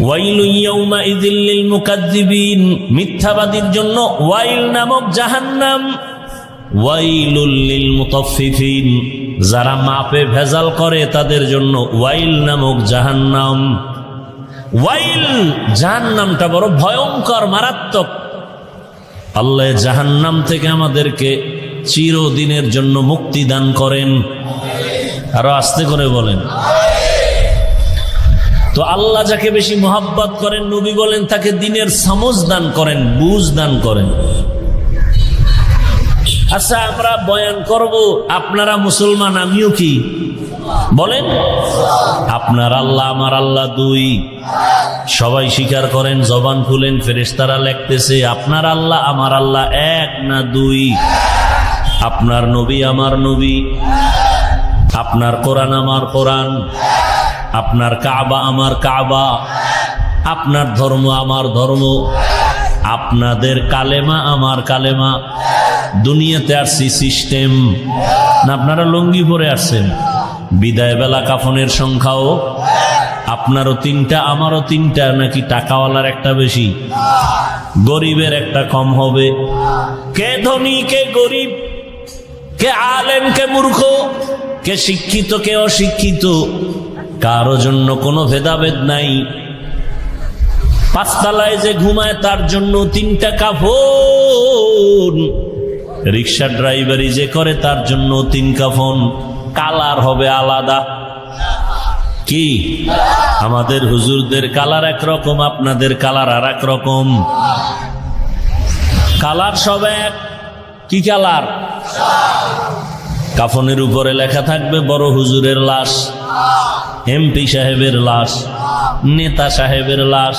ওয়াইলু ইয়াউমাইযিল লিল মুকাজ্জিবিন, মিথ্যাবাদীর জন্য ওয়াইল নামক জাহান্নাম। ওয়াইলুল লিল মুতাফফিফিন, যারা মাপে ভেজাল করে তাদের জন্য ওয়াইল নামক জাহান্নাম। ওয়াইল জাহান্নামটা বড় ভয়ঙ্কর, মারাত্মক। আল্লাহ জাহান্নাম থেকে আমাদেরকে চিরদিনের জন্য মুক্তি দান করেন। আরো আস্তে করে বলেন। তো আল্লাহ যাকে বেশি মহাব্বত করেন, নবী বলেন তাকে দিনের সমঝ দান করেন, বুঝ দান করেন। আচ্ছা, আমরা বয়ান করব, আপনারা মুসলমান, আমিও কি বলেন? আপনার আল্লাহ আমার আল্লাহ দুই, সবাই স্বীকার করেন, জবান খুলেন, ফেরেশতারা লিখতেছে আপনার আল্লাহ আমার আল্লাহ এক না দুই। আপনার নবী আমার নবী, আপনার কোরআন আমার কোরআন, আপনার কাবা আমার কাবা, আপনার ধর্ম আমার ধর্ম, আপনাদের কালেমা আমার কালেমা। দুনিয়াতে আসছি সিস্টেম না, আপনারা লুঙ্গি পরে আসছেন। বিদায় বেলা কাফনের সংখ্যাও আপনারও তিনটা আমারও তিনটা, নাকি টাকাওয়ালার একটা বেশি, গরিবের একটা কম হবে? কে ধনী কে গরিব, কে আলেম কে মূর্খ, কে শিক্ষিত কে অশিক্ষিত, কারো জন্য কোনো ভেদাভেদ নাই। পাঁচতলায় যে ঘুমায় তার জন্য তিনটা কাফন, রিক্সা ড্রাইভারি যে করে তার জন্য তিন কাফন। কালার হবে আলাদা। কি আমাদের হুজুরদের কালার একরকম, আপনাদের কালার আর এক রকম। কালার সব এক। কি কালার? কাফনের উপরে লেখা থাকবে বড় হুজুরের লাশ, এমপি সাহেবের লাশ, নেতা সাহেবের লাশ।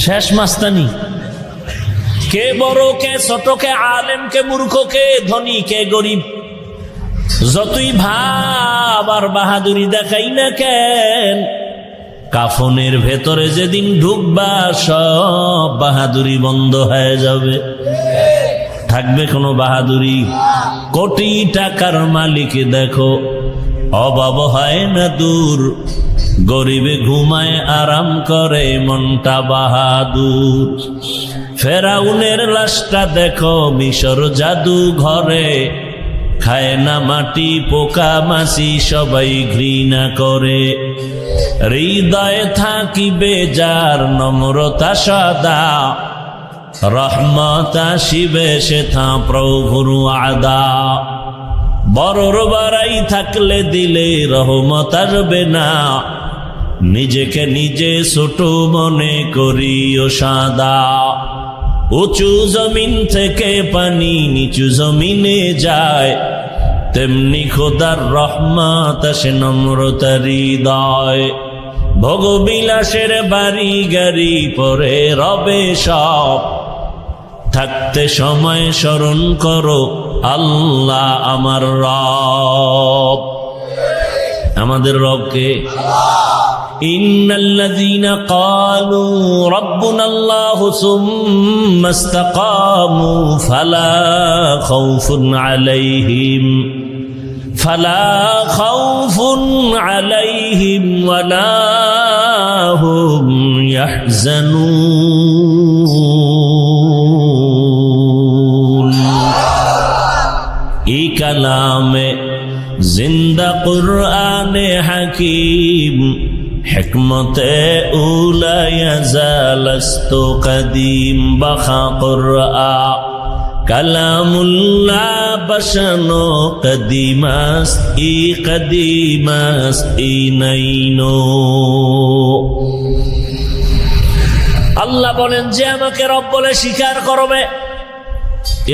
শেষ মাস্তানি। কে বড় কে ছোট, কে আলেম কে মূর্খ, কে ধনী কে গরিব, যতই ভাব আর বাহাদুরি দেখাই না কেন, কাফনের ভেতরে যেদিন ঢুকবা সব বাহাদুরি বন্ধ হয়ে যাবে। থাকবে কোনো বাহাদুরি? কোটি টাকার মালিক দেখো, অভাব হয় না দূর, গরিবে ঘুমায় আরাম করে মনটা বাহাদুর। ফেরাউনের লাশটা দেখো মিশর জাদু ঘরে, খায় না মাটি পোকা মাছি সবাই ঘৃণা করে। হৃদয়ে থাকিবে যার নম্রতা সদা, রহমত আসিবে সেথা প্রভুর আদা। বড়র বাড়াই থাকলে দিলে রহমত আসবে না, নিজেকে নিজে ছোট মনে করিও সাদা। উঁচু জমিন থেকে পানি নিচু জমিনে যায়, তেমনি খোদার রহমত আসে নম্রতার হৃদয়। ভোগবিলাসের বাড়ি গাড়ি পরে রবে সব, থাকতে সময় স্মরণ করো আল্লাহ আমার রব। আমাদের রবকে ইন্নাল্লাযীনা ক্বালু রাব্বুনাল্লাহু সুম্মা ইসতাকামু ফালা খাউফুন আলাইহিম ওয়ালা হুম ইয়াহজানুন। এই কালামে জিন্দা কুরআনে হাকিম, হিকমতে উলায়া জালাস্তু কদিম বখা কুরআ, কালামুল্লাহ বসানো কদিমাস ইনাইনো। আল্লাহ বলেন যে আমাকে রব বলে স্বীকার করবে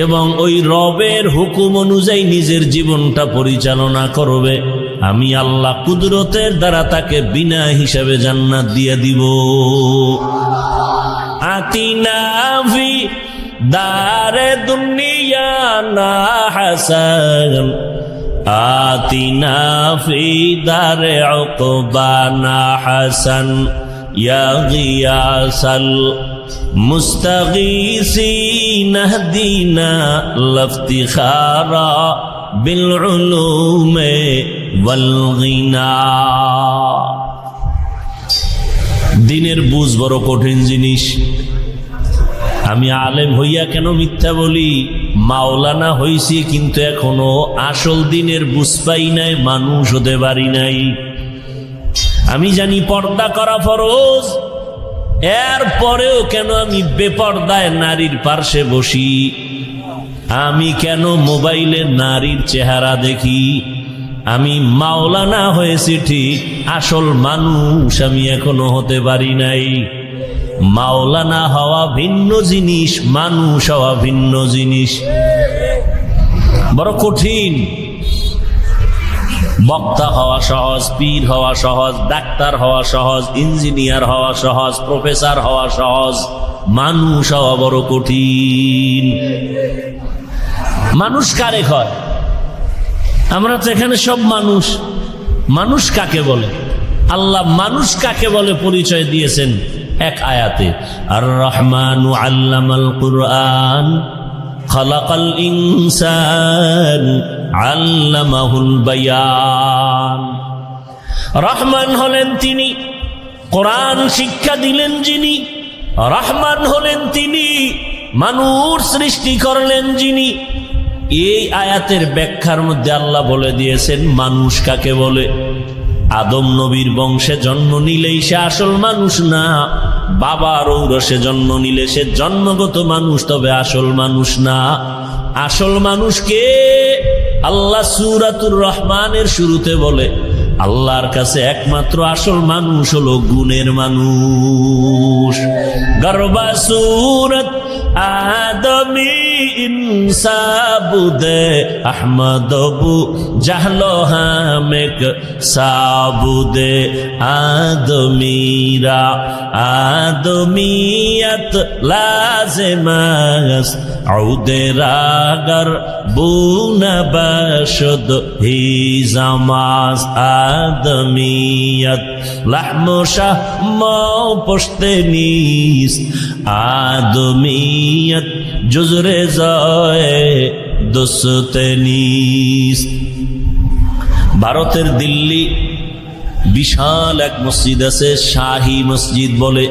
এবং ওই রবের হুকুম অনুযায়ী নিজের জীবনটা পরিচালনা করবে, আমি আল্লাহ কুদরতের দ্বারা তাকে বিনা হিসাবে জান্নাত দিয়ে দিব। আতিনা ফি দারে দুনিয়া না হাসান, আতিনা ফি দারে উকবা না হাসান, ইয়া গিয়াসাল মুস্তাগীসিন ইহদিনা লাফতিখারা বিল উলুমে ওয়াল গিনা। দিনের বুঝ বড় কঠিন জিনিস। আমি আলেম হইয়া কেন মিথ্যা বলি? মাওলানা হইছি কিন্তু এখনো আসল দিনের বুঝ পাই নাই, মানুষ হতে পারি নাই। আমি জানি পর্দা করা ফরজ, এর পরেও কেন আমি বেপর্দায় নারীর পার্শ্বে বসি? আমি কেন মোবাইলে নারীর চেহারা দেখি? আমি মাওলানা হয়েছি ঠিক, আসল মানুষ আমি এখনো হতে পারি নাই। মাওলানা হওয়া ভিন্ন জিনিস, মানুষ হওয়া ভিন্ন জিনিস, বড় কঠিন। বক্তা হওয়া সহজ, পীর হওয়া সহজ, ডাক্তার হওয়া সহজ, ইঞ্জিনিয়ার হওয়া সহজ, প্রফেসর হওয়া সহজ, মানুষ হওয়া বড় কঠিন। মানুষ কারে হয়? আমরা তো এখানে সব মানুষ। মানুষ কাকে বলে? আল্লাহ মানুষ কাকে বলে পরিচয় দিয়েছেন এক আয়াতে, আর রহমানু আল্লামাল কুরআন খালাকাল ইনসান আল্লামাহুল বায়ান। রহমান হলেন তিনি, কোরআন শিক্ষা দিলেন যিনি। রহমান হলেন তিনি, মানুষ সৃষ্টি করলেন যিনি। এই আয়াতের ব্যাখ্যার মধ্যে আল্লাহ বলে দিয়েছেন মানুষ কাকে বলে। আদম নবীর বংশে জন্ম নিলেই সে আসল মানুষ না, বাবার ঔরসে জন্ম নিলে সে জন্মগত মানুষ, তবে আসল মানুষ না। আসল মানুষকে আল্লাহ সূরাতুর রহমানের শুরুতে বলে, আল্লাহর কাছে একমাত্র আসল মানুষ হলো গুণের মানুষ। গর্বা সূরত আদমি ইনসাবুদে আহমদবু জাহলো হামেক সাবুদে আদমিরা আদমিয়ত লাজেমাস আউদে রাগর বুনবাশদ হি জামাস আদমিয়ত লাহমু শাহম পশতে নিস আদমিয়ত জুজরে জয়ে দোস্তে নিস। ভারতের দিল্লি বিশাল এক মসজিদ আছে, শাহী মসজিদ বলে।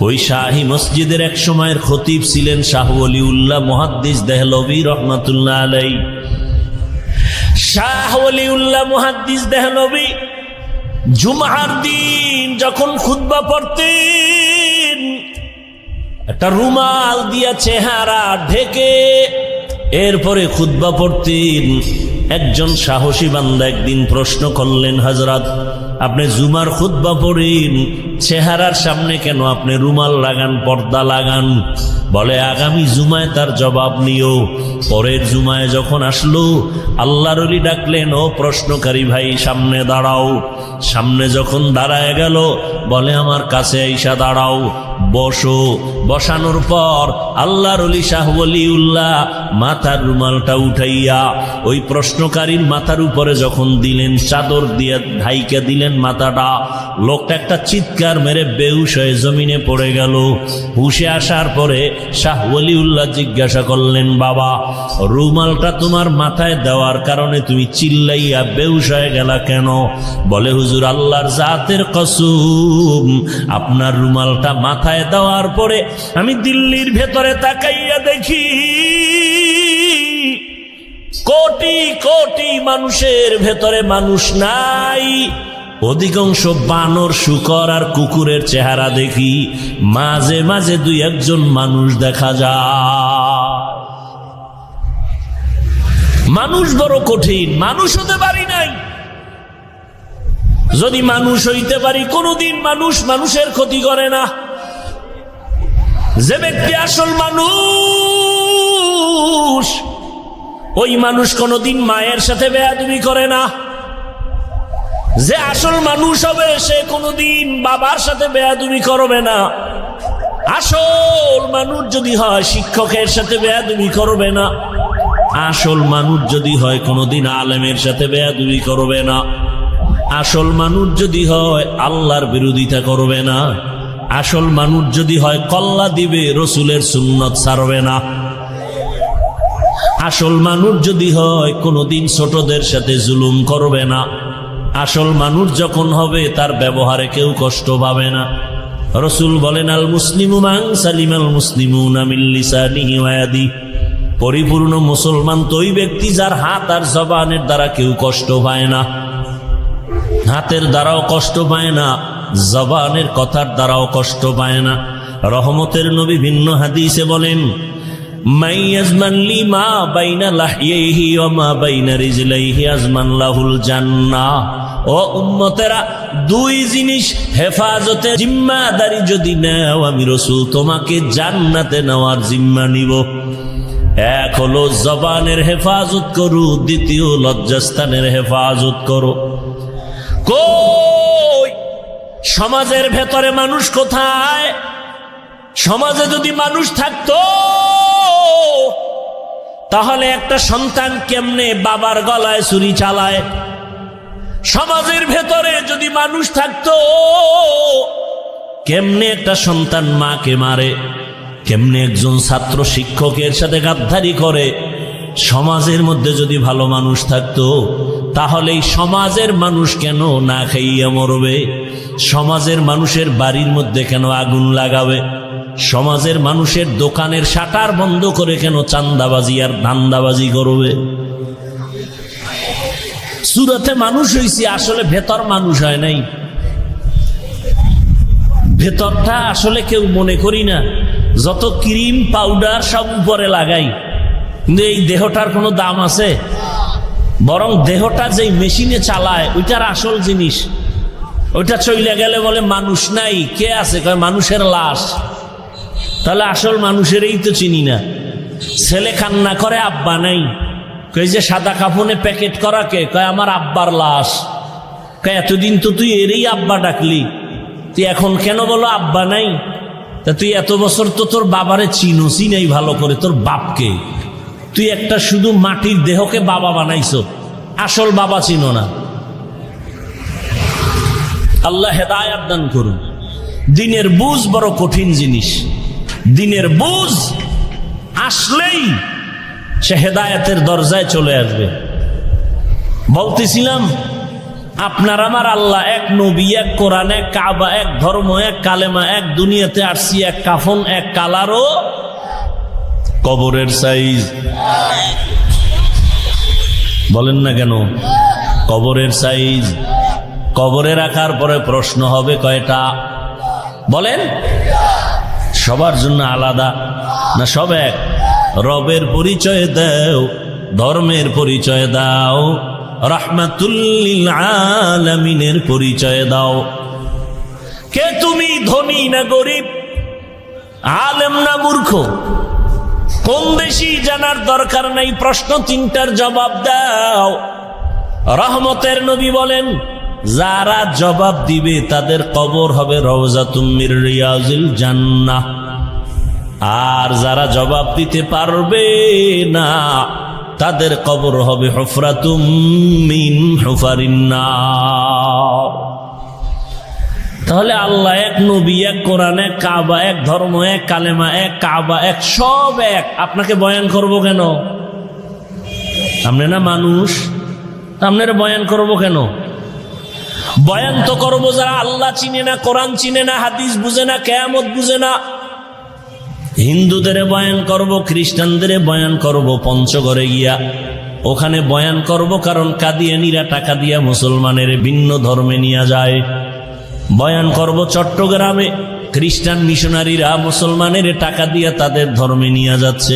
ওই শাহী মসজিদের এক সময়ের খতিব ছিলেন শাহ ওলিউল্লাহ মুহাদ্দিস দেহলভী রহমাতুল্লাহ আলাইহি। শাহ ওলিউল্লাহ মুহাদ্দিস দেহলভী জুমার দিন যখন খুতবা পড়তেন, একটা রুমাল দিয়া চেহারা ঢেকে এরপরে খুতবা পড়তেন। একজন সাহসী বান্দা একদিন প্রশ্ন করলেন, হযরত আপনি জুমার খুতবা পড়েন, চেহারার সামনে কেন আপনি রুমাল লাগান, পর্দা লাগান? বলে আগামী জুমায় তার জবাব নিও। পরের জুমায় যখন আসলো, আল্লাহর ওলি ডাকলেন, ও প্রশ্নকারী ভাই সামনে দাঁড়াও। সামনে যখন দাঁড়ায় গেল, বলে আমার কাছে আইসা দাঁড়াও, বসো। বসানোর পর আল্লাহর ওলি শাহ ওলিউল্লাহ মাথার রুমালটা উঠাইয়া ওই প্রশ্নকারীর মাথার উপরে যখন দিলেন, চাদর দিয়ে ঢাইকা দিলেন মাথাটা, লোকটা একটা চিৎকার মেরে বেহুশ হয়ে জমিনে পড়ে গেল। হুশে আসার পরে শাহ ওলিউল্লাহ জিজ্ঞাসা করলেন, বাবা রুমালটা তোমার মাথায় দেওয়ার কারণে তুমি চিল্লাইয়া বেহুশ হয়ে গেলা কেন? বলে হুজুর আল্লাহর জাতের কসম, আপনার রুমালটা মাথায় দেওয়ার পরে আমি দিল্লির ভেতরে তাকাইয়া দেখি কোটি কোটি মানুষের ভেতরে মানুষ নাই, অধিকাংশ বানর, শুকর আর কুকুরের চেহারা দেখি, মাঝে মাঝে দুই একজন মানুষ দেখা যায়। মানুষ বড় কঠিন, মানুষ হতে পারি নাই। যদি মানুষ হইতে পারি, কোনদিন মানুষ মানুষের ক্ষতি করে না। যে ব্যক্তি আসল মানুষ, ওই মানুষ কোনদিন মায়ের সাথে বেয়াদবি করে না। যে আসল মানুষ হবে, সে কোনদিন বাবার সাথে বেয়াদবি করবে না। আসল মানুষ যদি হয়, শিক্ষকের সাথে বেয়াদবি করবে না। আসল মানুষ যদি হয়, কোনদিন আলেমের সাথে বেয়াদবি করবে না। আসল মানুষ যদি হয়, আল্লাহর বিরোধিতা করবে না। আসল মানুষ যদি হয়, কল্লা দিবে, রসুলের সুন্নত ছাড়বে না। আসল মানুষ যদি হয়, কোনদিন ছোটদের সাথে জুলুম করবে না। আসল মানুষ যখন হবে তার ব্যবহারে কেউ কষ্ট পাবে না। রাসূল বলেন, আল মুসলিমু মান সালিমাল মুসলিমুনা মিন লিসানিহি ওয়া ইয়াদিহি, পরিপূর্ণ মুসলমান তো ওই ব্যক্তি যার হাত আর জবানের দ্বারা কেউ কষ্ট পায় না। হাতের দ্বারাও কষ্ট পায় না, জবানের কথার দ্বারাও কষ্ট পায় না। রহমতের নবী ভিন্ন হাদিসে বলেন, মাই ইয়াজমান লি মা বাইনা লাহইহি ওয়া মা বাইনা রিজলাইহি আজমান লাহুল জান্নাহ। ও উম্মতেরা, দুই জিনিস হেফাজতে জিম্মাদারি যদি নাও, আমি রাসূল তোমাকে জান্নাতে নেওয়ার জিম্মা নিব। এক হলো জবানের হেফাজত করো, দ্বিতীয় লজ্জাস্থানের হেফাজত করো। কই সমাজের ভেতরে মানুষ কোথায়? সমাজে যদি মানুষ থাকতো তাহলে একটা সন্তান কেমনে বাবার গলায় ছুরি চালায়? সমাজের ভেতরে যদি মানুষ থাকতো কেমনে একটা সন্তান মাকে মারে? কেমনে একজন ছাত্র শিক্ষকের সাথে গাদ্দারি করে? সমাজের মধ্যে যদি ভালো মানুষ থাকতো তাহলে এই সমাজের মানুষ কেন না খাইয়া মরবে? সমাজের মানুষের বাড়ির মধ্যে কেন আগুন লাগাবে? সমাজের মানুষের দোকানের শাটার বন্ধ করে কেন চান্দাবাজি আর ধান্দাবাজি করবে? সুরতে মানুষ হইছি, আসলে ভেতর মানুষ হয় নাই। ভেতরটা আসলে কেউ মনে করি না। যত ক্রিম পাউডার সব উপরে লাগাই, কিন্তু এই দেহটার কোনো দাম আছে? বরং দেহটা যেই মেশিনে চালায় ওইটার আসল জিনিস। ওইটা চলে গেলে বলে মানুষ নাই, কে আছে? কয় মানুষের লাশ। তাহলে আসল মানুষেরই তো চিনি না। ছেলে কান্না করে আব্বা নাই, কই যে সাদা কাফনে প্যাকেট করা কে? কয় আমার আব্বার লাশ। কয় এতদিন তো তুই এরই আব্বা ডাকলি, তুই এখন কেন বলো আব্বা নাই? তা তুই এত বছর তো তোর বাবারে চিনোসি নাই ভালো করে, তোর বাপকে। তুই একটা শুধু মাটির দেহকে বাবা বানাইছো, আসল বাবা চিনো না। আল্লাহ হেদায়েত দান করুন। দিনের বুঝ বড় কঠিন জিনিস। দিনের বুঝ আসলেই সে হেদায়েতের দরজায় চলে আসবে। বলতেছিলাম, আপনার আমার আল্লাহ এক, নবী এক, কোরআন এক, কাবা এক, ধর্ম এক, কালেমা এক, দুনিয়াতে আসছি এক, কাফন এক, কালারও কবরের সাইজ। বলেন না কেন? কবরের সাইজ। কবরে রাখার পরে প্রশ্ন হবে কয়টা? বলেন। সবার জন্য আলাদা না সব এক? রবের পরিচয় দাও, ধর্মের পরিচয় দাও, রাহমাতুল লিল আলামিনের পরিচয় দাও। কে তুমি? ধনী না গরিব? আলেম না মূর্খ? কোন দেশি জানার দরকার নাই, প্রশ্ন তিনটার জবাব দাও। রহমতের নবী বলেন, যারা জবাব দিবে তাদের কবর হবে রওজাতুম মির রিয়াজিল জান্নাহ, আর যারা জবাব দিতে পারবে না তাদের কবর হবে হুফরাতুম মিন হুফারিন নার। তাহলে আল্লাহ এক, নবী এক, কোরআন এক, কাবা এক, ধর্ম এক, কালেমা এক, কাবা এক, সব এক। আপনাকে বয়ান করব কেন? আপনি না মানুষ, আপনার বয়ান করব কেন? বয়ান তো করবো যারা আল্লাহ চিনে না, কোরআন চিনে না, হাদিস বুঝে না, কিয়ামত বুঝে না। হিন্দুদের বয়ান করব, খ্রিস্টানদের বয়ান করব পঞ্চগড়ে গিয়া, ওখানে বয়ান করব, কারণ কাদিয়ানীরা টাকা দিয়া মুসলমানের ভিন্ন ধর্মে নিয়ে যায়। বয়ান করব চট্টগ্রামে, খ্রিস্টান মিশনারিরা মুসলমানের টাকা দিয়া তাদের ধর্মে নিয়ে যাচ্ছে।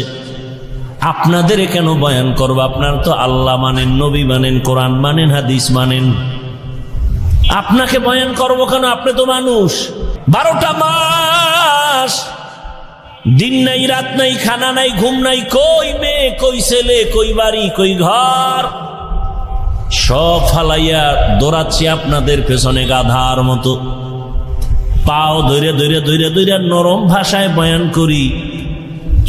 আপনাদের কেন বয়ান করব? আপনার তো আল্লাহ মানেন, নবী মানেন, কোরআন মানেন, হাদিস মানেন। আপনাকে বয়ান করব কেন? আপনি তো মানুষ। 12টা মাস দিন নাই, রাত নাই, খানা নাই, ঘুম নাই, কই মেয়ে, কই ছেলে, কই বাড়ি, কই ঘর, সব ফালাইয়া দৌড়াচ্ছি আপনাদের পেছনে গাধার মতো। পাও ধরে ধরে ধরে ধরে নরম ভাষায় বয়ান করি।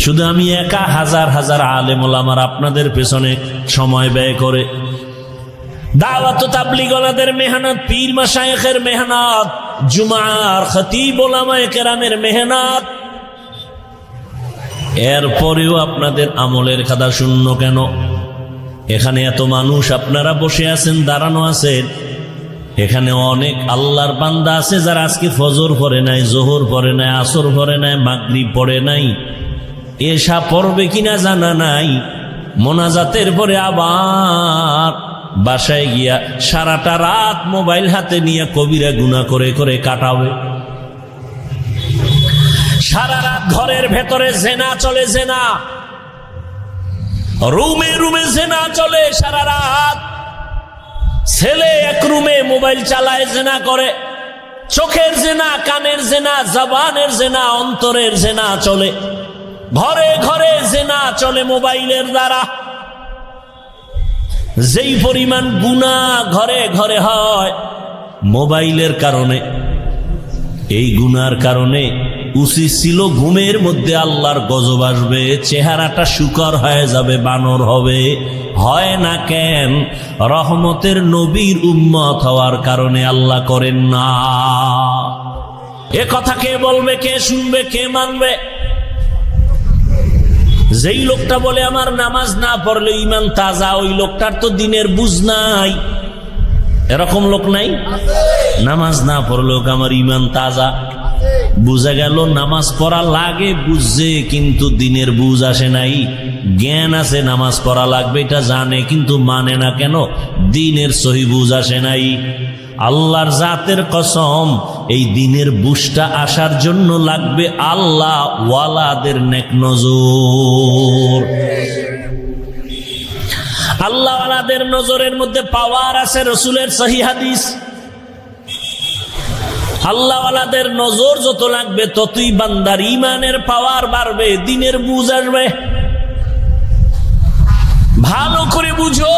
শুধু আমি একা, হাজার হাজার আলেম ওলামার আপনাদের পেছনে সময় ব্যয় করে। দাওয়াত ও তাবলীগওয়ালাদের মেহনত, পীর মাশায়েখের মেহনত, জুমার খতিব ওলামায়ে কেরামের মেহনত, এরপরেও আপনাদের আমলের খাতা শূন্য কেন? এখানে এত মানুষ, আপনারা বসে আছেন, দাঁড়ানো আছেন, এখানে অনেক আল্লাহর বান্দা আছে যারা আজকে ফজর পড়ে নাই, জোহর পড়ে নাই, আসর পড়ে নাই, মাগরিব পড়ে নাই, এশা পড়বে কিনা জানা নাই। মোনাজাতের পরে আবার বাসায় গিয়া সারাটা রাত মোবাইল হাতে নিয়ে কবিরা গুনাহ করে করে কাটাবে। সারা রাত ঘরের ভেতরে জেনা চলে, জেনা রুমে রুমে জেনা চলে সারা রাত। ছেলে এক রুমে মোবাইল চালায়, জেনা করে। চোখের জেনা, কানের জেনা, জবানের জেনা, অন্তরের জেনা চলে। ঘরে ঘরে জেনা চলে মোবাইলের দ্বারা। যেই পরিমাণ গুনাহ ঘরে ঘরে হয় মোবাইলের কারণে, এই গুনার কারণে উচিত ছিল ঘুমের মধ্যে আল্লাহর গজব আসবে, চেহারাটা শুকর হয়ে যাবে, বানর হবে। হয় না কেন? রহমতের নবীর উম্মত হওয়ার কারণে আল্লাহ করেন না। এ কথা কে বলবে, কে শুনবে, কে মানবে? যেই লোকটা বলে আমার নামাজ না পড়লে ইমান তাজা, ওই লোকটার তো দিনের বুঝ নাই। এরকম লোক নাই? নামাজ না পড়লেও আমার ইমান তাজা। বুঝা গেল নামাজ পড়া লাগে, বুঝছে কিন্তু দিনের বুঝ আসে নাই। জ্ঞান আছে নামাজ পড়া লাগবে, এটা জানে কিন্তু মানে না কেন? দিনের সহি বুঝ আসে নাই। আল্লাহর জাতের কসম, এই দিনের বুঝটা আসার জন্য লাগবে আল্লাহ ওয়ালাদের নেক নজর। আল্লাহ ওয়ালাদের নজরের মধ্যে পাওয়ার আছে। রসুলের সহি হাদিস, আল্লাহ ওয়ালাদের নজর যত লাগবে ততই বান্দার ইমানের পাওয়ার বাড়বে, দিনের বুঝ আসবে। ভালো করে বুঝো,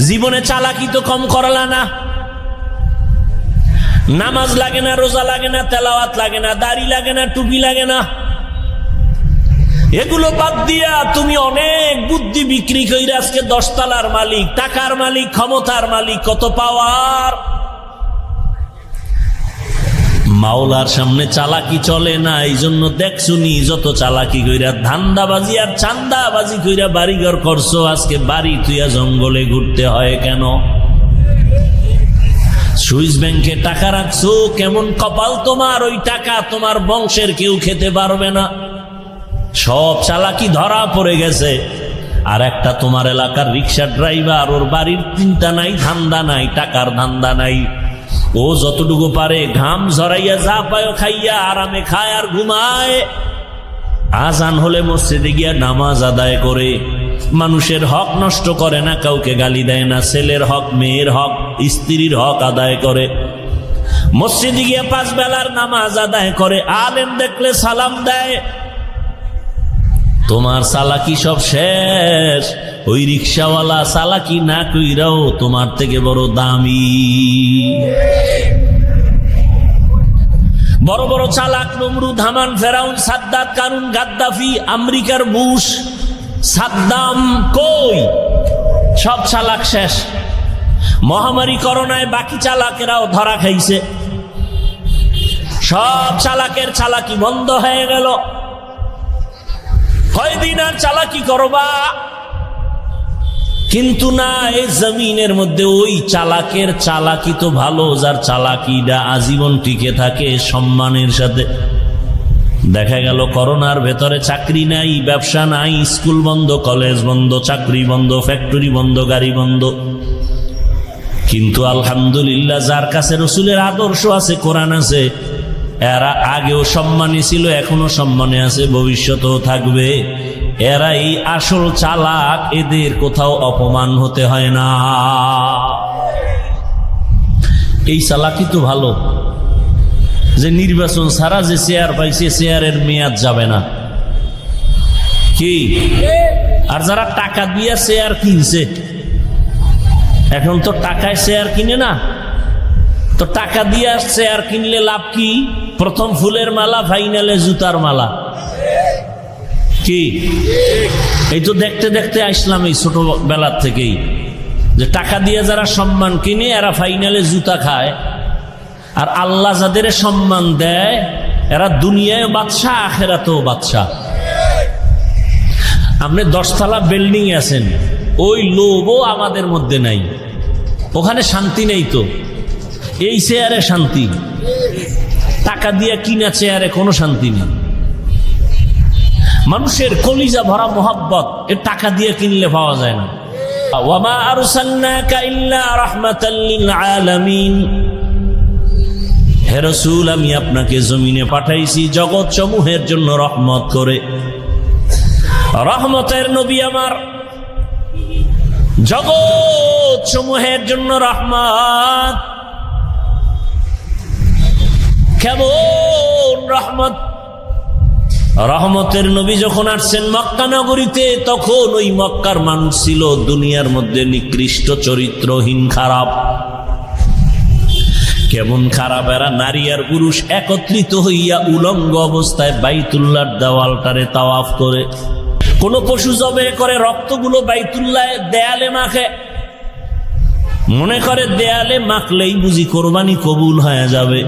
জীবনে চালাকি তো কম করলা না। নামাজ লাগে না, রোজা লাগে না, তেলাওয়াত লাগে না, দাড়ি লাগে না, টুপি লাগে না। এগুলো বাদ দিয়া তুমি অনেক বুদ্ধি বিক্রি কইরা আজকে 10 তলার মালিক, টাকার মালিক, ক্ষমতার মালিক, কত পাওয়ার। মাওলার সামনে চালাকি চলে না, এই জন্য দেখছুনি যত চালাকি কইরা ধান্দাবাজি আর চান্দাবাজি কইরা বাড়িঘর করছো, আজকে বাড়ি তুইয়া জঙ্গলে ঘুরতে হয় কেন? সুইস ব্যাংকে টাকা রাখছো, কেমন কপাল তোমার, ওই টাকা তোমার বংশের কেউ খেতে পারবে না। সব চালাকি ধরা পড়ে গেছে। আর একটা তোমার এলাকার রিক্সা ড্রাইভার, ওর বাড়ির চিন্তা নাই, ধান্দা নাই, টাকার ধান্দা নাই। ও যতটুকু পারে ঘাম ঝরাইয়া যা পায় খাইয়া আরামে খায় আর ঘুমায়। আজান হলে মসজিদে গিয়া নামাজ আদায় করে, মানুষের হক নষ্ট করে না, কাউকে গালি দেয় না, ছেলের হক, মেয়ের হক, স্ত্রীর হক আদায় করে। মসজিদে গিয়া 5 বেলার নামাজ আদায় করে, আলেম দেখলে সালাম দেয়। তোমার চালাকি সব শেষ। ওই রিক্সাওয়ালা চালাকি না কইরাও তোমার থেকে বড় দামি। বড় বড় চালাক নমরুদ, হামান, ফেরাউন, সাদ্দাত, কারুন, গাদ্দাফি, আমেরিকার বুশ, সাদ্দাম, কই সব চালাক শেষ। মহামারী করোনায় বাকি চালাকেরাও ধরা খাইছে। সব চালাকের চালাকি বন্ধ হয়ে গেল। কয়দিন আর চালাকি করবা? কিন্তু না, এই জমিনের মধ্যে ওই চালাকের চালাকি তো ভালো, যার চালাকিটা আজীবন টিকে থাকে সম্মানের সাথে। দেখা গেল করোনার ভেতরে চাকরি নাই, ব্যবসা নাই, স্কুল বন্ধ, কলেজ বন্ধ, চাকরি বন্ধ, ফ্যাক্টরি বন্ধ, গাড়ি বন্ধ। কিন্তু আলহামদুলিল্লাহ, যার কাছে রসুলের আদর্শ আছে, কোরআন আছে, এরা আগেও সম্মানী ছিল, এখনো সম্মানে আছে, ভবিষ্যতেও থাকবে। এরা এই আসল চালাক, এদের কোথাও অপমান হতে হয় না। এই চালাকি তো ভালো, যে নির্বাচন ছাড়া যে চেয়ার পাইছে, চেয়ারের মেয়াদ যাবে না। কি? আর যারা টাকা দিয়া চেয়ার কিনছে, এখন তো টাকায় চেয়ার কিনে না, তো টাকা দিয়া চেয়ার কিনলে লাভ কি? প্রথম ফুলের মালা, ফাইনালে জুতার মালা। কি? এই তো দেখতে দেখতে আসলাম এই ছোটবেলার থেকেই, যে টাকা দিয়ে যারা সম্মান কিনে এরা ফাইনালে জুতা খায়, আর আল্লাহ যাদের সম্মান দেয় এরা দুনিয়ায় বাদশা, আখেরাতেও বাদশা। আপনি 10 তলা বিল্ডিং আছেন, ওই লোভও আমাদের মধ্যে নাই। ওখানে শান্তি নেই তো, এই চেয়ারে শান্তি, টাকা দিয়ে কিনা চেয়ারে কোনো শান্তি নেই। মানুষের কলিজা ভরা মোহাব্বত এ টাকা দিয়ে কিনলে পাওয়া যায় না। ওয়ামা আরসালনাকা ইল্লা রাহমাতাল লিল আলামিন, হে রাসূল আমি আপনাকে জমিনে পাঠাইছি জগৎ সমূহের জন্য রহমত করে। রহমতের নবী আমার, জগৎ সমূহের জন্য রহমত। কেমন রহমত! রহমতের নবী যখন আসছেন মক্কা নগরীতে, তখন ওই মক্কার মানুষ ছিল দুনিয়ার মধ্যে নিকৃষ্ট চরিত্রহীন, খারাপ। কেমন খারাপ! এরা নারী আর পুরুষ একত্রিত হইয়া উলঙ্গ অবস্থায় বাইতুল্লাহর দেওয়ালটারে তাওয়াফ করে। কোন পশু জবে করে রক্তগুলো বাইতুল্লাহ দেয়ালে মাখে, মনে করে দেয়ালে মাখলেই বুঝি কোরবানি কবুল হয়ে যাবে।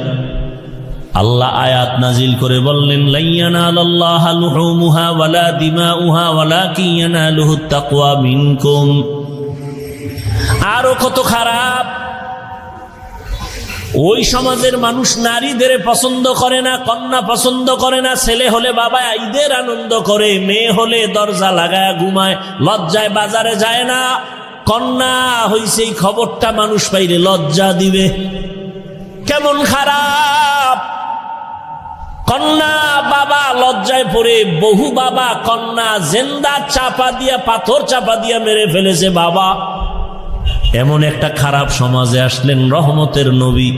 আল্লাহ আয়াত নাজিল করে বললেন, লা ইয়ানালাল্লাহা লুহুমুহা ওয়ালা দিমাউহা ওয়ালাকিন ইয়ানালুহুত তাকওয়া মিনকুম। আরো কত খারাপ! ওই সমাজের মানুষ নারীদের পছন্দ করে না, কন্যা পছন্দ করে না। ছেলে হলে বাবা ঈদের আনন্দ করে, মেয়ে হলে দরজা লাগায় ঘুমায়, লজ্জায় বাজারে যায় না। কন্যা হইছে এই খবরটা মানুষ পাইলে লজ্জা দিবে। কেমন খারাপ! কন্যা বাবা লজ্জায় পড়ে, বহু বাবা কন্যা জেন্দা চাপা দিয়া, পাথর চাপা দিয়া মেরে ফেলেছে বাবা। এমন একটা খারাপ সমাজে আসলেন রহমতের নবী।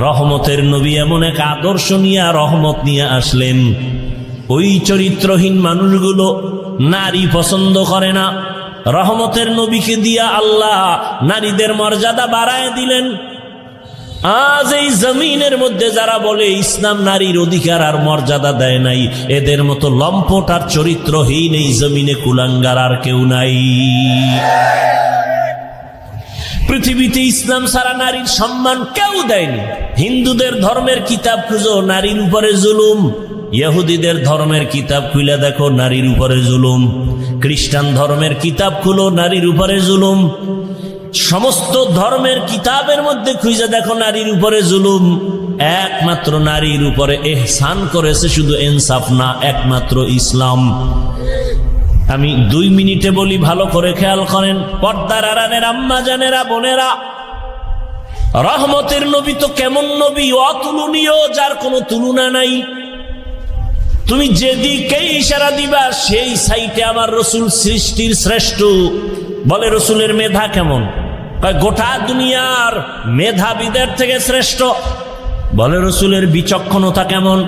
রহমতের নবী এমন এক আদর্শ নিয়ে, রহমত নিয়ে আসলেন। ওই চরিত্রহীন মানুষগুলো নারী পছন্দ করে না। রহমতের নবীকে দিয়া আল্লাহ নারীদের মর্যাদা বাড়ায় দিলেন। আজ এই জমিনের মধ্যে যারা বলে ইসলাম নারীর অধিকার আর মর্যাদা দেয় নাই, এদের মতো লম্পট আর চরিত্রহীন এই জমিনে কুলাঙ্গার আর কেউ নাই। পৃথিবীতে ইসলাম ছাড়া নারীর সম্মান কেউ দেয়নি। হিন্দুদের ধর্মের কিতাব খুঁজো, নারীর উপরে জুলুম। ইহুদিদের ধর্মের কিতাব খুলে দেখো, নারীর উপরে জুলুম। খ্রিস্টান ধর্মের কিতাব খুলো, নারীর উপরে জুলুম। সমস্ত ধর্মের কিতাবের মধ্যে খুঁজে দেখো, নারীর উপরে জুলুম। একমাত্র নারীর উপরে ইহসান করেছে, শুধু ইনসাফ না, একমাত্র ইসলাম। আমি 2 মিনিটে বলি, ভালো করে খেয়াল করেন। পর্দার আড়ালের আম্মা জানেরা, বোনেরা, রহমতের নবী তো কেমন নবী! অতুলনীয়, যার কোনো তুলনা নাই। তুমি যেদিকেই ইশারা দিবা সেই সাইটে আমার রসুল সৃষ্টির শ্রেষ্ঠ। বলে রসুলের মেধা কেমন? গোটা দুনিয়ার মেধাবীদের থেকে শ্রেষ্ঠ। বলে রসুলের বিচক্ষণতা কেমন?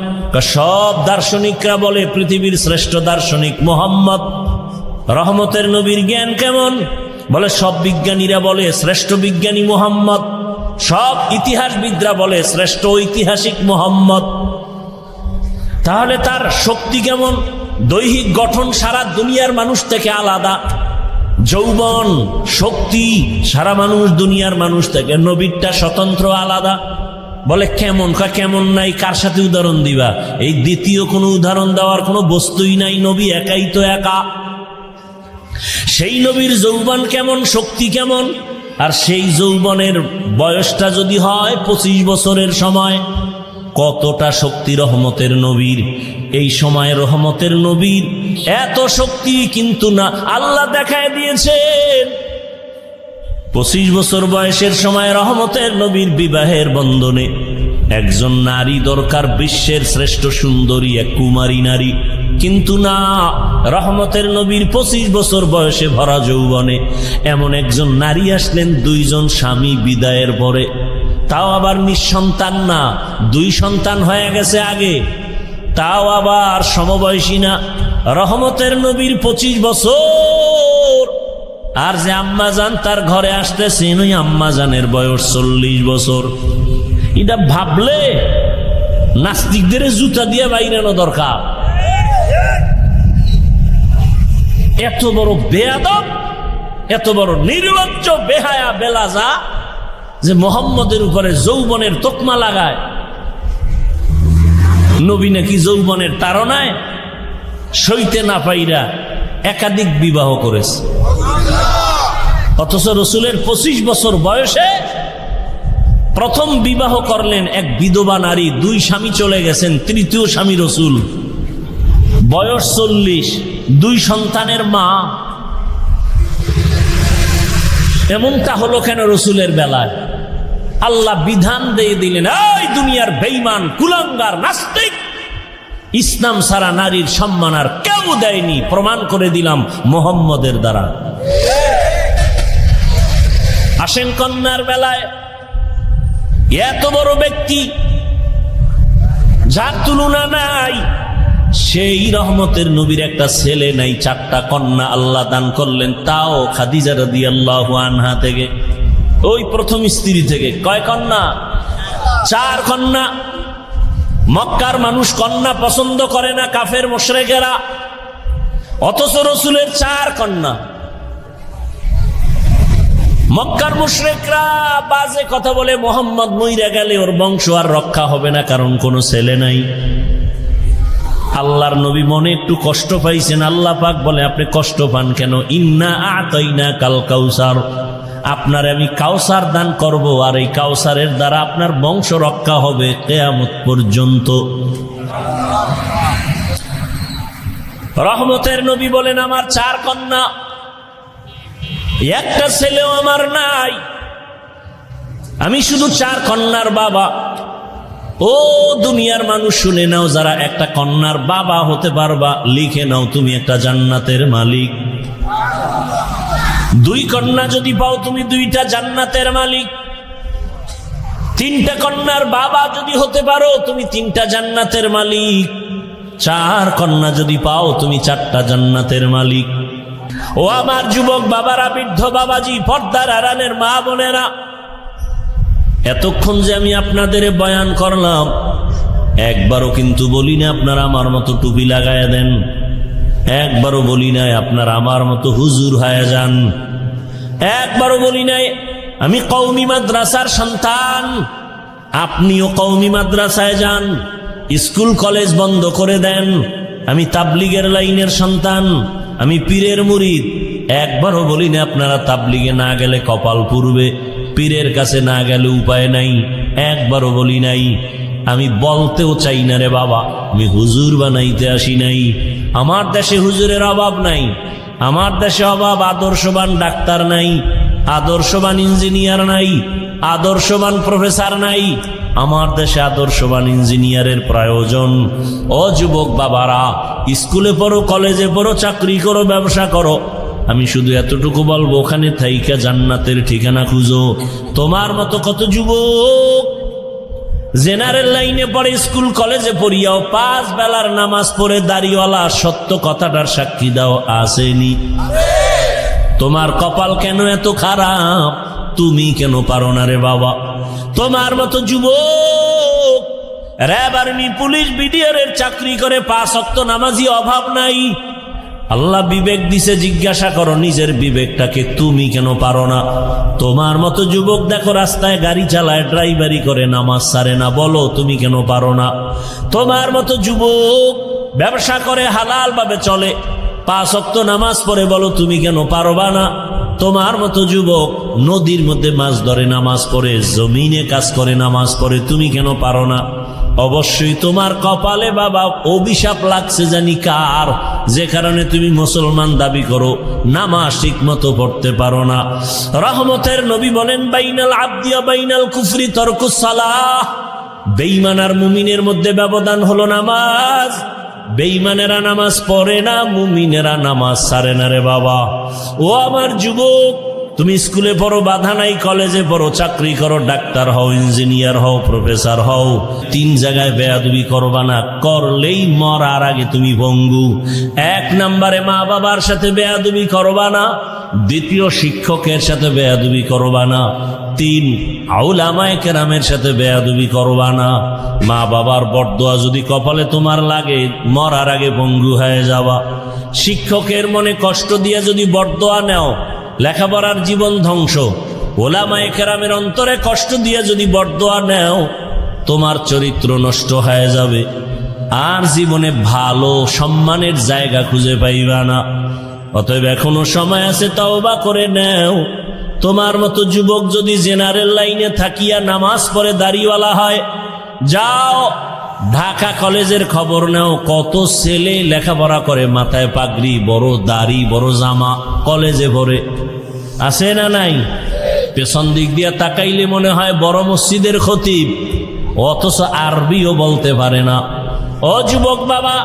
সব দার্শনিকরা বলে পৃথিবীর শ্রেষ্ঠ দার্শনিক মুহাম্মদ। রহমতের নবীর জ্ঞান কেমন? বলে সব বিজ্ঞানীরা বলে শ্রেষ্ঠ বিজ্ঞানী মুহাম্মদ। সব ইতিহাসবিদরা বলে শ্রেষ্ঠ ঐতিহাসিক মুহাম্মদ। তাহলে তার শক্তি কেমন? দৈহিক গঠন সারা দুনিয়ার মানুষ থেকে আলাদা। যৌবন, শক্তি সারা মানুষ দুনিয়ার মানুষ থেকে, নবীরটা স্বতন্ত্র আলাদা। বলে কেমন? কেমন নাই, কার সাথে উদাহরণ দিবা? এই দ্বিতীয় কোনো উদাহরণ দেওয়ার কোনো বস্তুই নাই, নবী একাই তো একা। সেই নবীর যৌবন কেমন, শক্তি কেমন? আর সেই যৌবনের বয়সটা যদি হয় 25 বছরের সময়, কতটা শক্তি রহমতের নবীর! এই সময় রহমতের নবীর এত শক্তি, কিন্তু না, আল্লাহ দেখায় দিয়েছেন 25 বছর বয়সের সময় রহমতের নবীর বিবাহের বন্ধনে একজন নারী দরকার, বিশ্বের শ্রেষ্ঠ সুন্দরী এক কুমারী নারী। কিন্তু না, রহমতের নবীর 25 বছর বয়সে ভরা যৌবনে এমন একজন নারী আসলেন 2 জন স্বামী বিদায়ের পরে। তাও আবার নিঃসন্তান না, 2 সন্তান হয়ে গেছে আগে, তাও আবার সমবয়সী না। রহমতের নবীর 25 বছর, আর যে আম্মাজান তার ঘরে আসতেছেন ওই আম্মাজানের বয়স 40 বছর। এটা ভাবলে নাস্তিকদের জুতা দিয়ে বাইরানো দরকার। এত বড় বেয়াদব, এত বড় নির্লজ্জ, বেহায়া, বেলাজা যে মোহাম্মদের উপরে যৌবনের তকমা লাগায়। নবী নাকি যৌবনের তাড়নায় সইতে না পাইরা একাধিক বিবাহ করেছে। অথচ রসুলের 25 বছর বয়সে প্রথম বিবাহ করলেন এক বিধবা নারী, 2 স্বামী চলে গেছেন, তৃতীয় স্বামী রসুল, বয়স 40, 2 সন্তানের মা। এমনটা হলো কেন রসুলের বেলায়? আল্লাহ বিধান দিয়ে দিলেন, এই দুনিয়ার বেঈমান, কুলাঙ্গার, নাস্তিক, ইসলাম ছাড়া নারীর সম্মান আর কেউ দেয়নি, প্রমাণ করে দিলাম মুহাম্মদের দ্বারা। আসেন কন্যার বেলায়, এত বড় ব্যক্তি যার তুলনা নাই, সেই রহমতের নবীর একটা ছেলে নাই, 4টা কন্যা আল্লাহ দান করলেন, তাও খাদিজা রাদিয়াল্লাহু আনহা থেকে, ওই প্রথম স্ত্রী থেকে। কয় কন্যা? 4 কন্যা। মক্কার মানুষ কন্যা পছন্দ করে না, কাফের মুশরিকেরা, অথচ রসুলের 4 কন্যা। মক্কার মুশরিকরা বাজে কথা বলে, মুহাম্মদ মইরা গেলে ওর বংশ আর রক্ষা হবে না, কারণ কোনো ছেলে নাই। আল্লাহর নবী মনে একটু কষ্ট পাইছেন, আল্লাহ পাক বলে, আপনি কষ্ট পান কেন? ইন্না আতাইনা কাল কাউসার, আপনার আমি কাউসার দান করব, আর এই কাউসারের দ্বারা আপনার বংশ রক্ষা হবে কিয়ামত পর্যন্ত। রহমতের নবী বলেন, আমার 4 কন্যা, একটা ছেলেও আমার নাই, আমি শুধু 4 কন্যার বাবা। ও দুনিয়ার মানুষ শুনে নাও, যারা একটা কন্যার বাবা হতে পারবা, লিখে নাও, তুমি একটা জান্নাতের মালিক। 2 কন্যা যদি পাও, তুমি 2টা জান্নাতের মালিক। 3টা কন্যার বাবা যদি হতে পারো, তুমি 3টা জান্নাতের মালিক। 4 কন্যা যদি পাও, তুমি 4টা জান্নাতের মালিক। ও আমার যুবক বাবারা, বৃদ্ধ বাবাজি, পর্দার আড়ালের মা বোনেরা, এতক্ষণ যে আমি আপনাদের বয়ান করলাম, একবারও কিন্তু বলি না আপনারা আমার মতো টুপি লাগায়া দেন, একবারও বলি নাই আপনারা আমার মতো হুজুর হয়ে যান, একবারও বলি নাই আমি কওমি মাদ্রাসার সন্তান, আপনিও কওমি মাদ্রাসায় যান, স্কুল কলেজ বন্ধ করে দেন, আমি তাবলিগের লাইনের সন্তান, আমি পীরের মুরিদ। একবারও বলি না আপনারা তাবলিগে না গেলে কপাল পুড়বে, পীরের কাছে না গেলে উপায় নাই, একবারও বলি নাই। আমি বলতেও চাই না রে বাবা, আমি হুজুর বানাইতে আসি নাই। আমার দেশে হুজুরের অভাব নাই, আমার দেশে অভাব আদর্শবান ডাক্তার নাই, আদর্শবান ইঞ্জিনিয়ার নাই, আদর্শবান প্রফেসর নাই, আমার দেশে আদর্শবান ইঞ্জিনিয়ারের প্রয়োজন। ও যুবক বাবারা, স্কুলে পড়ো, কলেজে পড়ো, চাকরি করো, ব্যবসা করো, আমি শুধু এতটুকু বলবো, ওখানে থাইকা জান্নাতের ঠিকানা খুঁজো। তোমার মতো কত যুবক জেনারেল লাইনে পড়ে, স্কুল কলেজে পড়িয়াও 5 বেলার নামাজ পড়ে দাড়িওয়ালা, সত্য কথাটার সাক্ষী দাও, আসেনি? তোমার কপাল কেন এত খারাপ? তুমি কেন পারো না রে বাবা? তোমার মতো যুবক র্যাব, আর্মি, পুলিশ, বিডিআর এর চাকরি করে 5 ওয়াক্ত নামাজি অভাব নাই। আল্লাহ বিবেক দিছে, জিজ্ঞাসা করো নিজের বিবেকটাকে, তুমি কেন পারো না? তোমার মতো যুবক দেখো রাস্তায় গাড়ি চালায়, ড্রাইভারি করে, নামাজ ছাড়ে না, বলো তুমি কেন পারো না? তোমার মতো যুবক ব্যবসা করে, হালাল ভাবে চলে, 5 ওয়াক্ত নামাজ পড়ে, বলো তুমি কেন পারবা না? তোমার মতো যুবক নদীর মধ্যে মাছ ধরে, নামাজ পড়ে, জমিনে কাজ করে, নামাজ পড়ে, তুমি কেন পারো না? অবশ্যই তোমার কপালে বাবা অভিশাপ লাগছে, জানি কার, যে কারণে তুমি মুসলমান দাবি করো, নামাজ ঠিক মতো পড়তে পারো না। রহমতের নবী বলেন, বাইনাল আবদি ওয়া বাইনাল কুফরি তারকুস সালাহ, বেঈমান আর মুমিনের মধ্যে ব্যবধান হলো নামাজ। বেঈমানেরা নামাজ পড়ে না, মুমিনেরা নামাজ ছাড়ে না রে বাবা। ও আমার যুবক, তুমি স্কুলে পড়ো, বাধা নাই, কলেজে পড়ো, চাকরি করো, ডাক্তার হও, ইঞ্জিনিয়ার হও, প্রফেসর হও, 3 জায়গায় বেয়াদবি করবা না, করলেই মরার আগে তুমি ভঙ্গু। 1 নম্বরে মা বাবার সাথে বেয়াদবি করবা না, 2 শিক্ষকের সাথে বেয়াদবি করবা না, 3 উলামায়ে কেরামের সাথে বেয়াদবি করবা না। মা বাবার বরদোয়া যদি কপালে তোমার লাগে, মরার আগে ভঙ্গু হয়ে যাবা। শিক্ষকের মনে কষ্ট দিয়ে যদি বরদোয়া নেও, লেখাপড়ার জীবন ধ্বংস। ওলামায়ে কেরামের অন্তরে কষ্ট দিয়ে যদি বরদোয়া নেও, তোমার চরিত্র নষ্ট হয়ে যাবে, আর জীবনে ভালো সম্মানের জায়গা খুঁজে পাইবা না। অতএব এখনো সময় আছে, তওবা করে নাও। তোমার মতো যুবক যদি জেনারেল লাইনে থাকিয়া নামাজ পড়ে দাড়িওয়ালা হয়, যাও ঢাকা কলেজের খবর নাও, কত ছেলে লেখাপড়া করে, মাথায় পাগড়ি, বড় দাড়ি, বড় জামা, কলেজে পড়ে, আছে না নাই? পেছন দিক দিয়া তাকাইলে মনে হয় বড় মসজিদের খতিব, অথচ আরবিও বলতে পারে না। ও যুবক বাবা,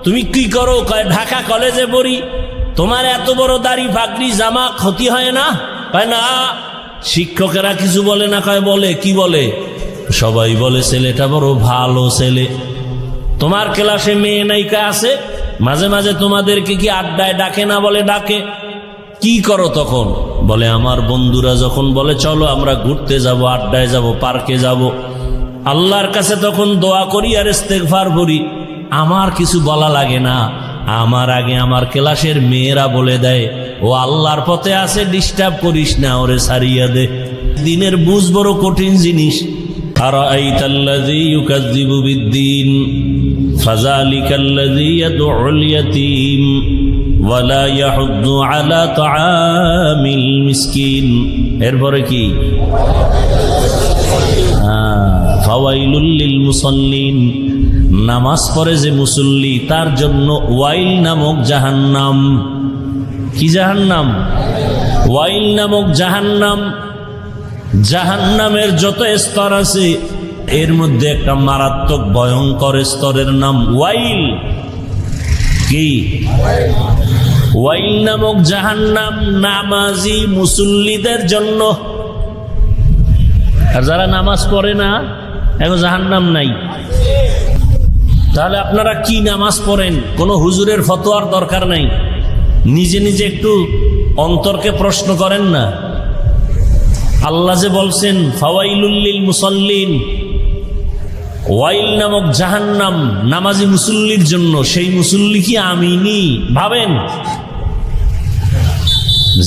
তুমি কি করো? কয় ঢাকা কলেজে পড়ি। তোমার এত বড় দাড়ি, পাগড়ি, জামা ক্ষতি হয় না? কয় না। শিক্ষকেরা কিছু বলে না? কয় বলে। কি বলে? সবাই বলে ছেলেটা বড় ভালো ছেলে। তোমার ক্লাসে মেয়ে নায়িকা আছে, মাঝে মাঝে তোমাদেরকে কি আড্ডায় ডাকে না? বলে ডাকে। কি করো তখন? বলে আমার বন্ধুরা যখন বলে চলো আমরা ঘুরতে যাব, আড্ডায় যাব, পার্কে যাব, আল্লাহর কাছে তখন দোয়া করি আর ইস্তেগফার করি। আমার কিছু বলা লাগে না, আমার আগে আমার ক্লাসের মেয়েরা বলে দেয় ও আল্লাহর পথে আছে, ডিস্টার্ব করিস না, ওরে সারিয়া দে। দিনের বুঝ বড় কঠিন জিনিস। আরাআইতাল্লাযী ইউকাযযিবু বিদ্দীন ফাযালিকাল্লাযী ইয়াদউল ইয়াতীম ওয়া লা ইয়াহুদ্দু আলা তাআমিল মিসকিন। এরপরে কি? ফাওয়াইলুল লিল মুসাল্লিন। নামাজ পড়ে যে মুসল্লি, তার জন্য ওয়াইল নামক জাহান্নাম। কি জাহান্নাম? ওয়াইল নামক জাহান্নাম। জাহান্নামের যত স্তর আছে এর মধ্যে একটা মারাত্মক ভয়ঙ্কর স্তরের নাম ওয়াইল। কি? ওয়াইল নামক জাহান্নাম নামাজি মুসল্লিদের জন্য। আর যারা নামাজ পড়ে না, এখন জাহান্নাম নাই। তাহলে আপনারা কি নামাজ পড়েন? কোন হুজুরের ফতোয়ার দরকার নাই, নিজে নিজে একটু অন্তরকে প্রশ্ন করেন না। আল্লাহ যে বলছেন ফাওয়াইলুল লিল মুসাল্লিন, ওয়াইল নামক জাহান্নাম নামাজি মুসল্লির জন্য, সেই মুসল্লি কি আমিনি? ভাবেন,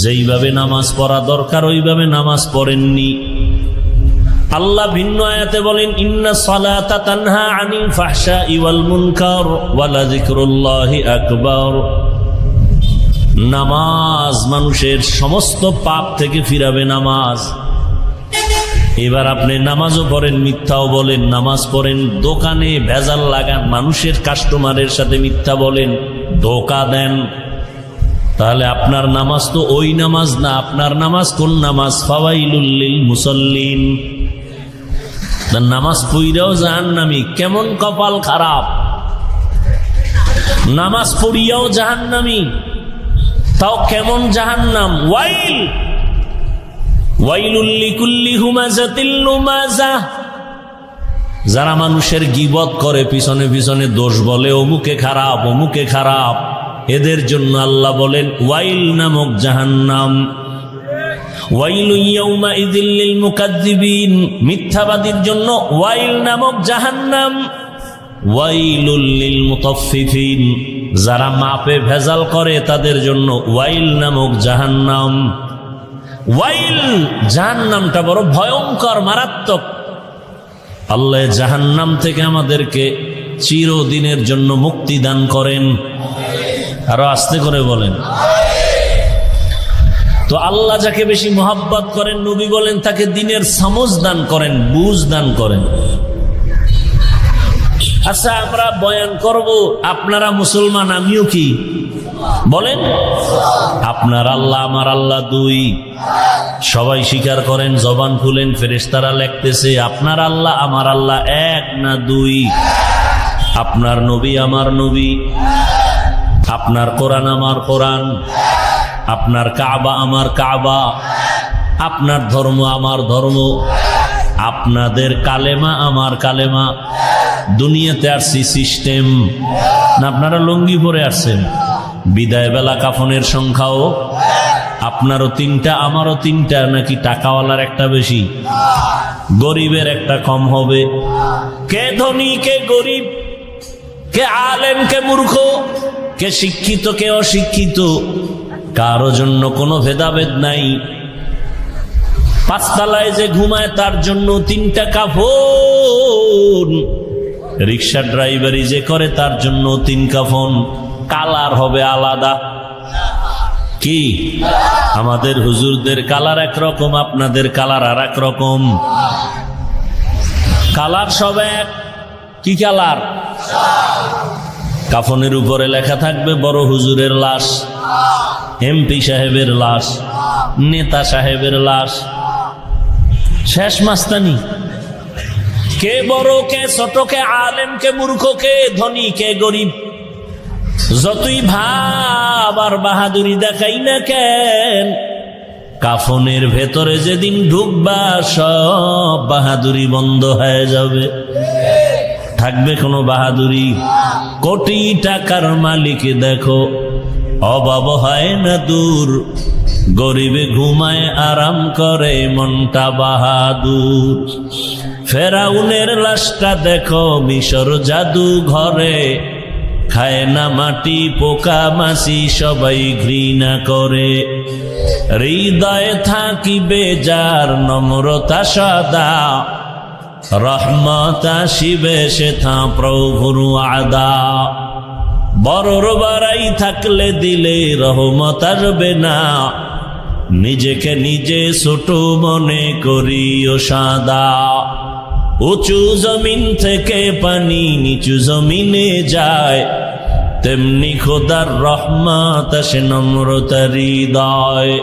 যেইভাবে নামাজ পড়া দরকার ওইভাবে নামাজ পড়েননি। আল্লাহ ভিন্ন আয়াতে বলেন ইন্নাস সালাতা তানহা আনিল ফাহশাই ওয়াল মুনকার ওয়া লাযিকরুল্লাহি আকবার। নামাজ মানুষের সমস্ত পাপ থেকে ফিরাবে নামাজ। এবার আপনি নামাজও পড়েন, মিথ্যাও বলেন, নামাজ পড়েন, দোকানে ভেজাল লাগান, মানুষের কাস্টমারের সাথে মিথ্যা বলেন, ধোঁকা দেন, তাহলে আপনার নামাজ তো ওই নামাজ না। আপনার নামাজ কোন নামাজ? ফাওয়াইলুল লিল মুসাল্লিন। নামাজ পড়িয়াও জাহান্নামী, কেমন কপাল খারাপ! নামাজ পড়িয়াও জাহান্নামী, তাও কেমন জাহান্নাম! ওয়াইল ওয়াইলুল লিকুল্লি হুমাযাতিল লুমাযা। যারা মানুষের গীবত করে, পিছনে পিছনে দোষ বলে, অমুকে খারাপ, অমুকে খারাপ, এদের জন্য আল্লাহ বলেন ওয়াইল নামক জাহান্নাম। ওয়াইলুন ইয়াউমাইযিল লিল মুকাজ্জিবিন। মিথ্যাবাদীর জন্য ওয়াইল নামক জাহান্নাম। ওয়াইলুল লিল মুতাফফিফিন। যারা মাপে ভেজাল করে তাদের জন্য ওয়াইল নামক জাহান্নাম। ওয়াইল জাহান্নামটা বড় ভয়ঙ্কর, মারাত্মক। আল্লাহ জাহান্নাম থেকে আমাদেরকে চিরদিনের জন্য মুক্তি দান করেন। আরো আস্তে করে বলেন। তো আল্লাহ যাকে বেশি মোহাব্বত করেন, নবী বলেন তাকে দিনের সমঝ দান করেন, বুঝ দান করেন। আচ্ছা, আমরা বয়ান করব, আপনারা মুসলমান, আমিও কি? বলেন। আপনার আল্লাহ আমার আল্লাহ দুই, সবাই স্বীকার করেন, জবান খুলেন, ফেরেশতারা লিখতেছে আপনার আল্লাহ আমার আল্লাহ এক না দুই। আপনার নবী আমার নবী, আপনার কোরআন আমার কোরআন, আপনার কাবা আমার কাবা, আপনার ধর্ম আমার ধর্ম, আপনাদের কালেমা আমার কালেমা। দুনিয়াতে আসছি সিস্টেম না, আপনারা লুঙ্গি পরে আসছেন। বিদায় বেলা কাফনের সংখ্যাও আপনারও তিনটা, আমারও তিনটা, নাকি টাকাওয়ালার একটা বেশি, গরিবের একটা কম হবে? কে ধনী কে গরিব, কে আলেম কে মূর্খ, কে শিক্ষিত কে অশিক্ষিত, কারো জন্য কোনো ভেদাভেদ নাই। পাঁচতলায় যে ঘুমায় তার জন্য তিনটা কাফন, রিক্সা ড্রাইভারি যে করে তার জন্য তিন কাফন, কালার হবে আলাদা। কি? আমাদের হুজুরদের কালার একরকম, আপনাদের কালার আর এক রকম। কালার সব এক। কি কালার? কাফনের উপরে লেখা থাকবে বড় হুজুরের লাশ, এমপি সাহেবের লাশ, নেতা সাহেবের লাশ। শেষ মাস্তানি। কে বড়, কে ছোট, কে আলেম, কে মূর্খ, কে ধনী, কে গরিব, যতই ভাব আর বাহাদুরি দেখাই না কেন, কাফনের ভেতরে যেদিন ঢুকবা সব বাহাদুরি বন্ধ হয়ে যাবে। থাকবে কোনো বাহাদুরি? কোটি টাকার মালিক দেখো, অভাব হয় না দূর, গরিবে ঘুমায় আরাম করে মনটা বাহাদুর। ফেরাউনের লাশটা দেখো মিশর জাদু ঘরে, খায় না মাটি পোকা মাছি সবাই ঘৃণা করে। হৃদয়ে থাকিবে যার নম্রতা সদা, রহমত আসিবে সেথা প্রভুর আদা। বড়র বাড়াই থাকলে দিলে রহমত আসবে না, নিজেকে নিজে ছোট মনে করিও সাদা। উঁচু জমিন থেকে পানি নিচু জমিনে যায়, তেমনি খোদার রহমত আসে নম্রতার হৃদয়।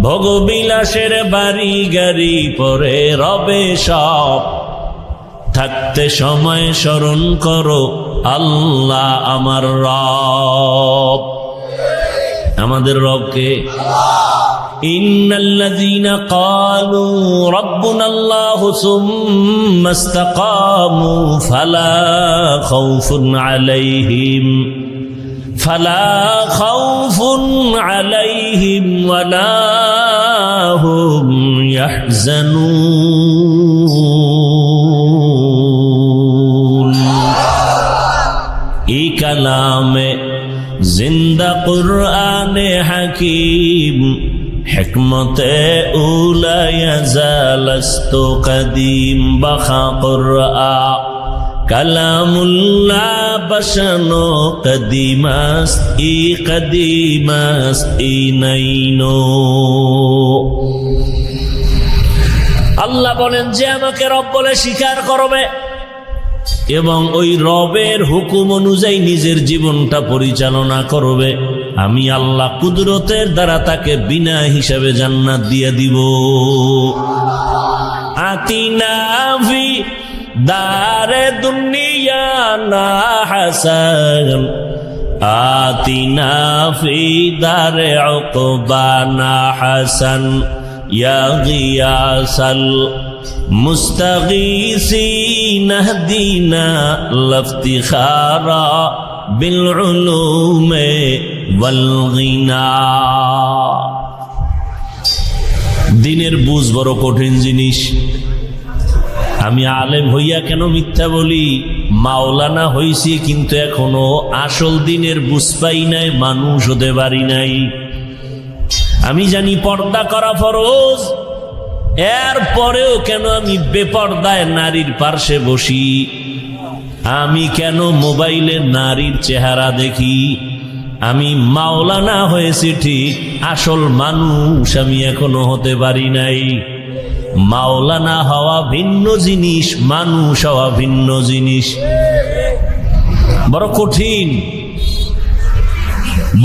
ভোগবিলাসের বাড়ি গাড়ি পরে রবে সব, থাকতে সময় স্মরণ করো আল্লাহ আমার রব। আমাদের রবকে? ইন্নাল্লাযীনা ক্বালু রাব্বুনাল্লাহু সুম্মা ইসতাকামু ফালা খাউফুন আলাইহিম ওয়ালা হুম ইয়াহজানুন। এই কালামে জিন্দা কুরআনে হাকিম, হিকমতে উলা ইয়াজালাস্তু কদিম বাখা কুরআ, কালামুল্লাহ বাসানো কদিমাস ই নাইনো। আল্লাহ বলেন যে আমাকে রব বলে স্বীকার করবে এবং ওই রবের হুকুম অনুযায়ী নিজের জীবনটা পরিচালনা করবে, আমি আল্লাহ কুদরতের দ্বারা তাকে বিনা হিসাবে জান্নাত দিয়ে দিব। আতিনা ফি দারে দুনিয়া না হাসান, আতিনা ফি দারে উকবা না হাসান, ইয়া গিয়াসাল মুস্তাগীসিন ইহদিনা লাফতিখারা বিল উলুমে ওয়াল গিনা। দিনের বুঝ বড় কঠিন জিনিস। আমি আলেম হইয়া কেন মিথ্যা বলি? মাওলানা হইছি কিন্তু এখনো আসল দিনের বুঝ পাই নাই, মানুষ হতে পারি নাই। আমি জানি পর্দা করা ফরজ, এর পরেও কেন আমি বেপর্দায় নারীর পার্শ্বে বসি? আমি কেন মোবাইলে নারীর চেহারা দেখি? আমি মাওলানা হয়েছি ঠিক, আসল মানুষ আমি এখনো হতে পারি নাই। মাওলানা হওয়া ভিন্ন জিনিস, মানুষ হওয়া ভিন্ন জিনিস, বড় কঠিন।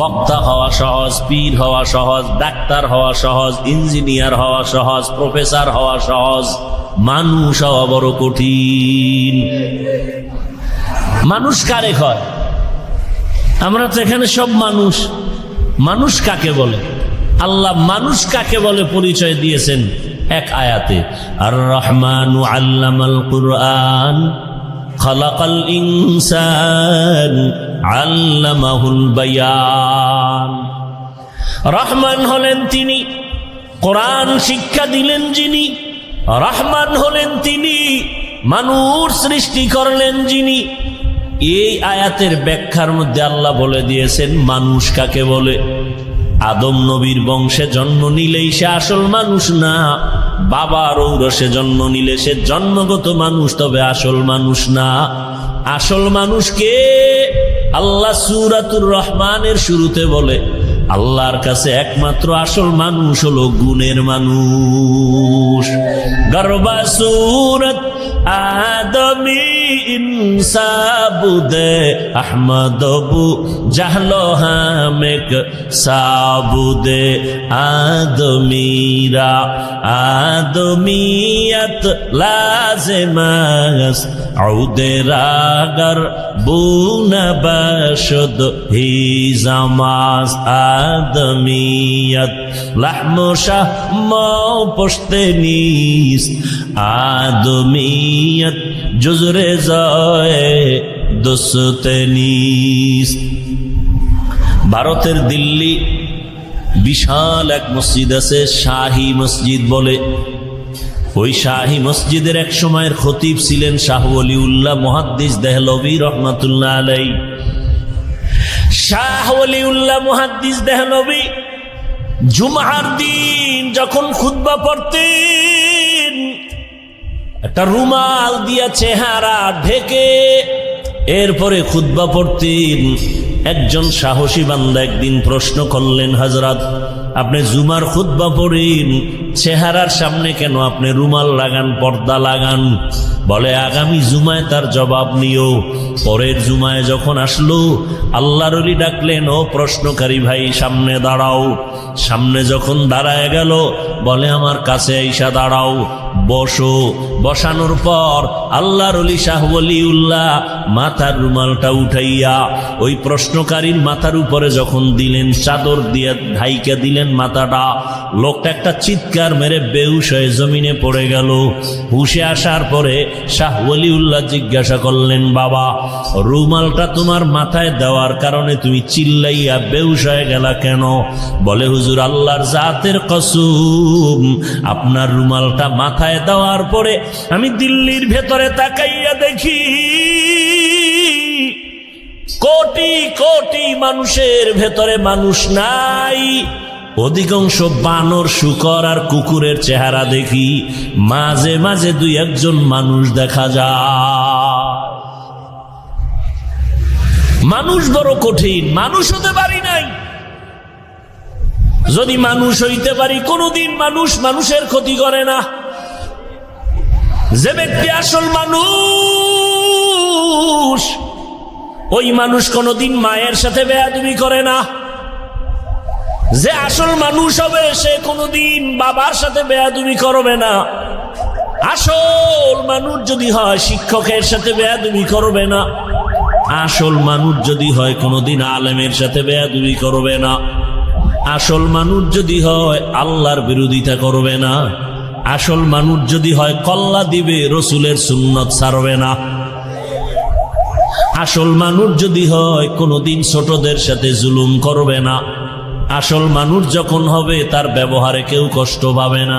বক্তা হওয়া সহজ, পীর হওয়া সহজ, ডাক্তার হওয়া সহজ, ইঞ্জিনিয়ার হওয়া সহজ, প্রফেসর হওয়া সহজ, মানুষ হওয়া বড় কঠিন। মানুষ কারে হয়? আমরা তো এখানে সব মানুষ। মানুষ কাকে বলে? আল্লাহ মানুষ কাকে বলে পরিচয় দিয়েছেন এক আয়াতে, আর রহমানু আল্লামাল কুরআন খালাকাল ইনসান আল্লামাহুল বায়ান। রহমান হলেন তিনি, কোরআন শিক্ষা দিলেন যিনি। রহমান হলেন তিনি, মানুষ সৃষ্টি করলেন যিনি। এই আয়াতের ব্যাখ্যার মধ্যে আল্লাহ বলে দিয়েছেন মানুষ কাকে বলে। আদম নবীর বংশে জন্ম নিলেই সে আসল মানুষ না, বাবার ঔরসে জন্ম নিলে সে জন্মগত মানুষ, তবে আসল মানুষ না। আসল মানুষকে আল্লাহ সূরাতুর রহমানের শুরুতে বলে আল্লাহর কাছে একমাত্র আসল মানুষ হলো গুণের মানুষ। গর্বা সুরত আদমি ইনসাবুদে আহমদ বু জাহলো হামেক সাবুদে আদমিরা আদমিয়ত লাজেমাস আউদে রাগর বুনা বশদ হি জামাস আদমিয়ত লাহমু শাহম পশতে নিস আদমিয়ত জুজরে যায় দোস্তে নিস। ভারতের দিল্লি বিশাল এক মসজিদ আছে, শাহী মসজিদ বলে। ওই শাহী মসজিদের এক সময়ের খতিব ছিলেন শাহ ওলিউল্লাহ মুহাদ্দিস দেহলভী রহমাতুল্লাহ আলাইহি। শাহ ওলিউল্লাহ মুহাদ্দিস দেহলভী জুমার দিন যখন খুতবা পড়তেন, একটা রুমাল দিয়া চেহারা ঢেকে এরপরে খুতবা পড়তেন। একজন সাহসী বান্দা একদিন প্রশ্ন করলেন, হযরত আপনি জুমার খুতবা পড়েন, চেহারার সামনে কেন আপনি রুমাল লাগান, পর্দা লাগান? বলে আগামী জুমায় তার জবাব নিও। পরের জুমায় যখন আসলো, আল্লাহর ওলি ডাকলেন, ও প্রশ্নকারী ভাই সামনে দাঁড়াও। সামনে যখন দাঁড়ায় গেল, বলে আমার কাছে আইসা দাঁড়াও, বসো। বসানোর পর আল্লাহর ওলি শাহ ওলিউল্লাহ মাথার রুমালটা উঠাইয়া ওই প্রশ্নকারীর মাথার উপরে যখন দিলেন, চাদর দিয়ে ঢাইকে দিলেন মাথাটা, লোকটা একটা চিৎকার মেরে বেহুশ হয়ে জমিনে পড়ে গেল। হুশে আসার পরে শাহ ওলিউল্লাহ জিজ্ঞাসা করলেন, বাবা রুমালটা তোমার মাথায় দেওয়ার কারণে তুমি চিল্লাইয়া বেহুশ হয়ে গেলা কেন? বলে হুজুর আল্লাহর জাতের কসম, আপনার রুমালটা মাথায় দেওয়ার পরে আমি দিল্লির ভেতরে তাকাইয়া দেখি কোটি কোটি মানুষের ভেতরে মানুষ নাই, অধিকাংশ বানর, শুকর আর কুকুরের চেহারা দেখি। মাঝে মাঝে দুই একজন মানুষ দেখা যায়। মানুষ বড় কঠিন, মানুষ হতে পারি নাই। যদি মানুষ হইতে পারি, কোনদিন মানুষ মানুষের ক্ষতি করে না। যে ব্যক্তি আসল মানুষ, ওই মানুষ কোনদিন মায়ের সাথে বেয়াদবি করে না। যে আসল মানুষ হবে, সে কোনদিন বাবার সাথে বেয়াদবি করবে না। আসল মানুষ যদি হয়, শিক্ষকের সাথে বেয়াদবি করবে না। আসল মানুষ যদি হয়, কোনদিন আলেমের সাথে বেয়াদবি করবে না। আসল মানুষ যদি হয়, আল্লাহর বিরোধিতা করবে না। আসল মানুষ যদি হয়, কল্লা দিবে, রসুলের সুন্নত ছাড়বে না। আসল মানুষ যদি হয়, কোনদিন ছোটদের সাথে জুলুম করবে না। আসল মানুষ যখন হবে, তার ব্যবহারে কেউ কষ্ট পাবে না।